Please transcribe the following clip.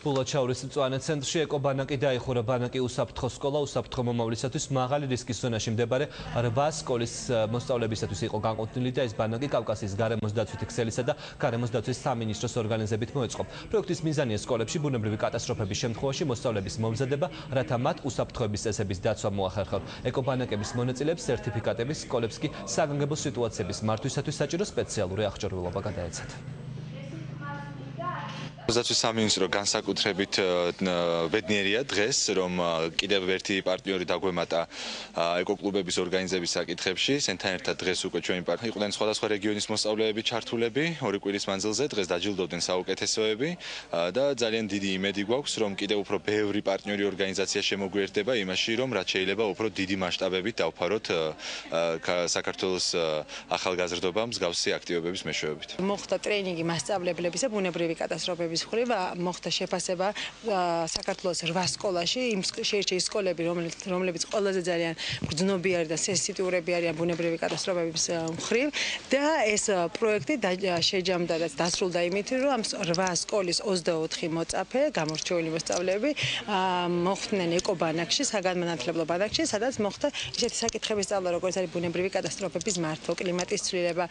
ბულაჩაურის მწვანე ცენტრში ეკობანაკი დაიხურა ბანაკი უსაფრთხო სკოლა უსაფრთხო მომავლისათვის მაღალი რისკის ზონაში მდებარე 8 სკოლის მოსწავლებისათვის იყო განკუთვნილი და ეს ბანაკი კავკასიის გარემოს დაცვითი ქსელისა და გარემოს დაცვის სამინისტროს ორგანიზებით მოეწყო. პროექტის მიზანია სკოლებში ბუნებრივი კატასტროფების შემთხვევაში მოსწავლების მომზადება, რათა მათ უსაფრთხოების წესების დაცვა მოახერხონ. ეკობანაკების მონაწილეებს სერტიფიკატების, სკოლებს კი საგანგებო სიტუაციების მართვისათვის საჭირო სპეციალური აღჭურვილობა გადაეცათ. Დაცვის სამინისტრო განსაკუთრებით ბედნიერია დღეს, რომ კიდევ ერთი პარტნიორი დაგვემატა ეკოკლუბების ორგანიზების საკითხებში. სენთან ერთად დღეს უკვე ჩვენი პარტნიორი იყვნენ სხვადასხვა რეგიონის მოსწავლეები ჩართულები, 2 კვირის მანძილზე დღეს დაჯილდოვდნენ საუკეთესოები და ძალიან დიდი იმედი გვაქვს, რომ კიდევ უფრო ბევრი პარტნიორი ორგანიზაცია შემოგვიერთდება იმაში, რომ რაც შეიძლება უფრო დიდი მასშტაბებით დავფაროთ საქართველოს ახალგაზრდობა მსგავსი აქტივობების მეშვეობით. მოხდა ტრენინგი მასწავლებლების და ბუნებრივი კატასტროფების მოხდა შეფასება საქართველოს 8 სკოლაში, იმ შეირჩა სკოლები, რომლებიც ყველაზე ძალიან გრძნობიარი და სენსიტიურები არიან ბუნებრივი კატასტროფების მხრივ და ეს პროექტი შეჯამდა და დასრულდა იმით, რომ ამ 8 სკოლის 24 მოწაფე, გამორჩეული მოსწავლეები მოხვდნენ ეკობანაკში, საგანმანათლებლო ბანაკში, სადაც მოხდა ისეთი საკითხების სწავლა, როგორც არის ბუნებრივი კატასტროფების მართვა, კლიმატის ცვლილება.